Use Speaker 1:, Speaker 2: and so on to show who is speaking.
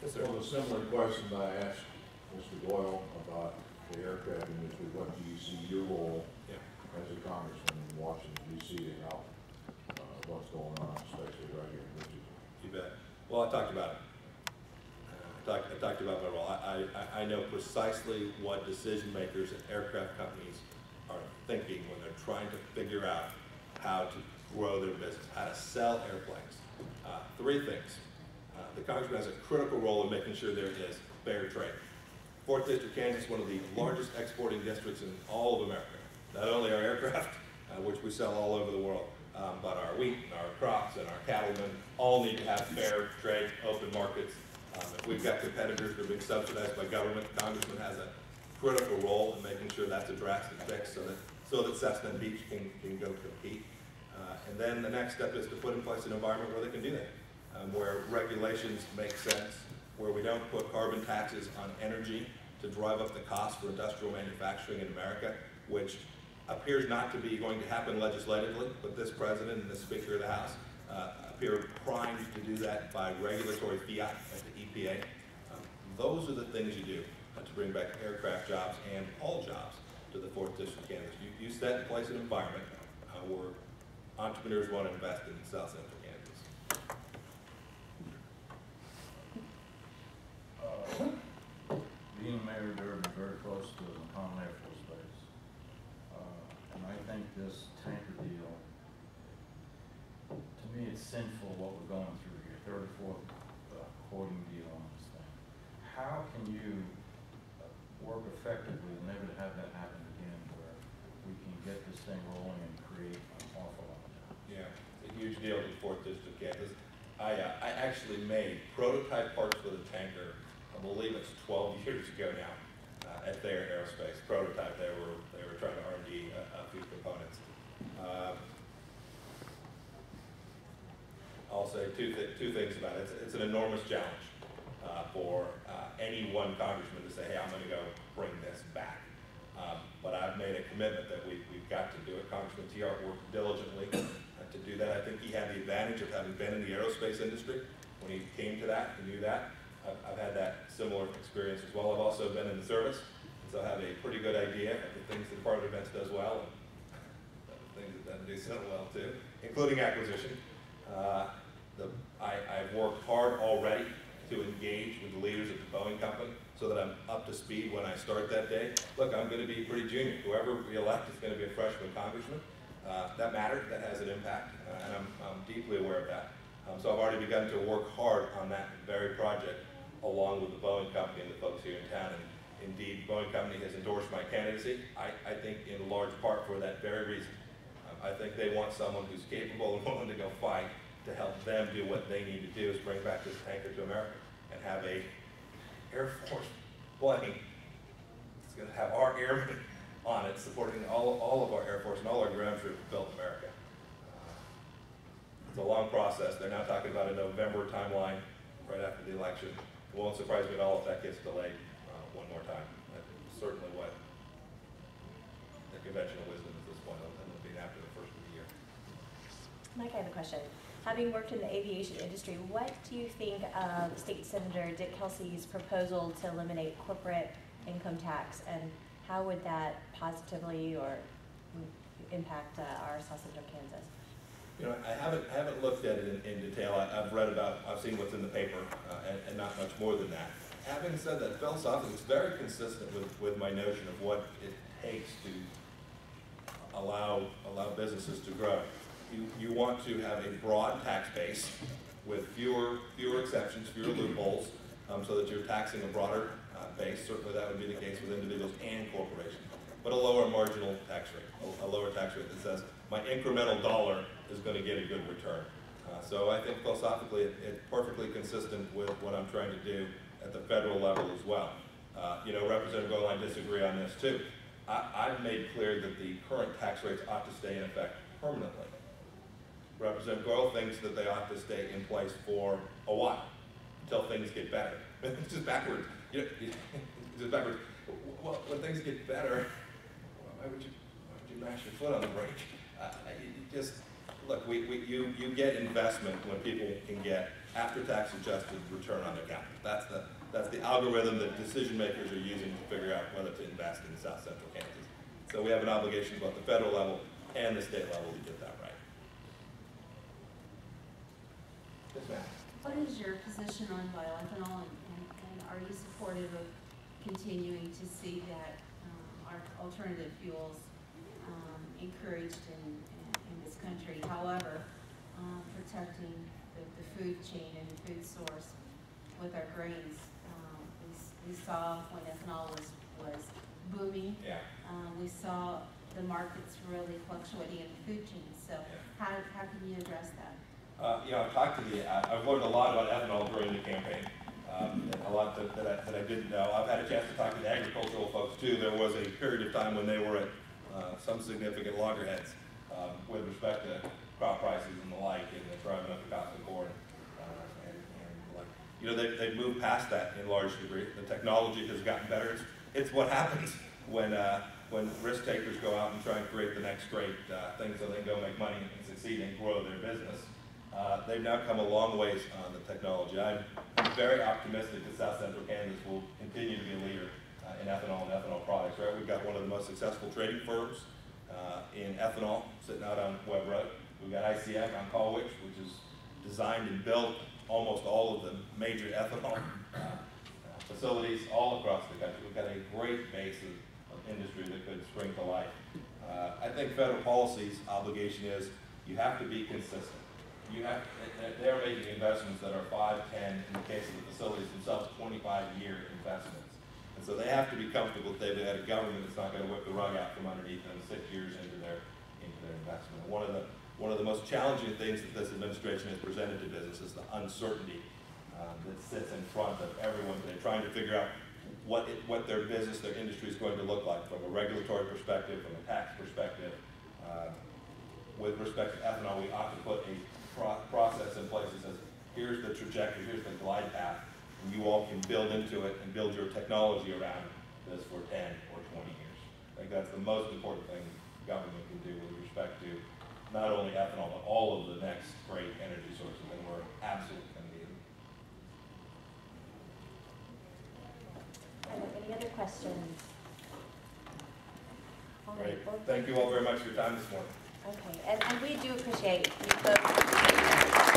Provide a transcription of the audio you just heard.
Speaker 1: Yes, sir.
Speaker 2: Well, a similar question I asked Mr. Doyle about the aircraft industry. What do you see your role as a congressman in Washington, D.C. to help what's going on, especially right here in Michigan?
Speaker 1: You bet. Well, I talked about it. I talked about my role. I know precisely what decision makers at aircraft companies are thinking when they're trying to figure out how to grow their business, how to sell airplanes. Three things. The congressman has a critical role in making sure there is fair trade. 4th District, Kansas, one of the largest exporting districts in all of America. Not only our aircraft, which we sell all over the world, but our wheat and our crops and our cattlemen all need to have fair trade, open markets. If we've got competitors that are being subsidized by government, the congressman has a critical role in making sure that's addressed and fixed so that Cessna Beach can go compete. And then the next step is to put in place an environment where they can do that, where regulations make sense, where we don't put carbon taxes on energy to drive up the cost for industrial manufacturing in America, which appears not to be going to happen legislatively, but this president and the Speaker of the House appear primed to do that by regulatory fiat at the EPA. Those are the things you do to bring back aircraft jobs and all jobs to the 4th District of Kansas. You set in place an environment where entrepreneurs want to invest in South Central Kansas.
Speaker 3: Being mayor of Durban, very close to the McConnell Air Force Base, and I think this tanker deal, to me, it's sinful what we're going through here. Third or fourth quoting deal on this thing. How can you work effectively and never to have that happen again, where we can get this thing rolling and create an awful lot of jobs?
Speaker 1: Yeah, it's a huge deal in 4th District, Kansas. I actually made prototype parts for the tanker, I believe it's 12 years ago now, at their aerospace. Prototype, they were trying to R&D a few components. I'll say two things about it. It's an enormous challenge for any one congressman to say, hey, I'm going to go bring this back. But I've made a commitment that we've got to do it. Congressman T.R. worked diligently to do that. I think he had the advantage of having been in the aerospace industry when he came to that. He knew that. I've had that similar experience as well. I've also been in the service, and so I have a pretty good idea of the things that the Department of Defense does well, and the things it doesn't do so well too, including acquisition. I've worked hard already to engage with the leaders at the Boeing company so that I'm up to speed when I start that day. Look, I'm going to be pretty junior. Whoever we elect is going to be a freshman congressman. That matters. That has an impact, and I'm deeply aware of that. So I've already begun to work hard on that very project along with the Boeing company and the folks here in town. And indeed, the Boeing company has endorsed my candidacy, I think in large part for that very reason. I think they want someone who's capable and willing to go fight to help them do what they need to do, is bring back this tanker to America and have a Air Force plane. It's going to have our airmen on it, supporting all of our Air Force and all our ground troops built in America. It's a long process. They're now talking about a November timeline right after the election. It won't surprise me at all if that gets delayed one more time. That's certainly what the conventional wisdom at this point will end up being after the first of the year.
Speaker 4: Mike, I have a question. Having worked in the aviation industry, what do you think of State Senator Dick Kelsey's proposal to eliminate corporate income tax, and how would that positively or impact our South Central Kansas?
Speaker 1: You know, I haven't looked at it in detail. I've read about, I've seen what's in the paper, and not much more than that. Having said that, philosophically, it's very consistent with my notion of what it takes to allow businesses to grow. You want to have a broad tax base with fewer exceptions, fewer loopholes, so that you're taxing a broader base. Certainly that would be the case with individuals and corporations. But a lower marginal tax rate, a lower tax rate that says my incremental dollar is going to get a good return. So I think philosophically it's perfectly consistent with what I'm trying to do at the federal level as well. You know, Representative Goyle and I disagree on this too. I've made clear that the current tax rates ought to stay in effect permanently. Representative Goyle thinks that they ought to stay in place for a while, until things get better. It's just backwards. It's just backwards. Well, when things get better, why would you mash your foot on the brake? Just look, you get investment when people can get after-tax adjusted return on their capital. That's the algorithm that decision makers are using to figure out whether to invest in South Central Kansas. So we have an obligation both at the federal level and the state level to get that right. Yes, ma'am.
Speaker 5: What is your position on bioethanol, and are you supportive of continuing to see that our alternative fuels encouraged in this country? However, protecting the food chain and the food source with our grains. We saw when ethanol was booming.
Speaker 1: Yeah.
Speaker 5: We saw the markets really fluctuating in the food chain. So how can you address that?
Speaker 1: I've learned a lot about ethanol during the campaign, and a lot that I didn't know. I've had a chance to talk to the agricultural folks too. There was a period of time when they were at some significant loggerheads with respect to crop prices and the like, and driving up the cost of corn. They've moved past that in large degree. The technology has gotten better. It's what happens when risk takers go out and try and create the next great thing so they can go make money and succeed and grow their business. They've now come a long ways on the technology. I'm very optimistic that South Central Kansas will continue to be a leader in ethanol and ethanol products. Right? We've got one of the most successful trading firms in ethanol sitting out on Webb Road. We've got ICF on Colwich, which is designed and built almost all of the major ethanol facilities all across the country. We've got a great base of industry that could spring to life. I think federal policy's obligation is you have to be consistent. They're making investments that are 5, 10, in the case of the facilities themselves, 25-year investments. And so they have to be comfortable that they've got a government that's not going to whip the rug out from underneath them 6 years into their investment. One of the most challenging things that this administration has presented to business is the uncertainty that sits in front of everyone today, trying to figure out what their business, their industry is going to look like from a regulatory perspective, from a tax perspective. With respect to ethanol, we ought to put a process in place that says, here's the trajectory, here's the glide path, and you all can build into it and build your technology around this for 10 or 20 years. I think that's the most important thing government can do with respect to not only ethanol, but all of the next great energy sources, and we're absolutely going to need them.
Speaker 4: Any other questions? All right,
Speaker 1: Great.
Speaker 4: well,
Speaker 1: Thank you all very much for your time this morning.
Speaker 4: okay, and we do appreciate you folks.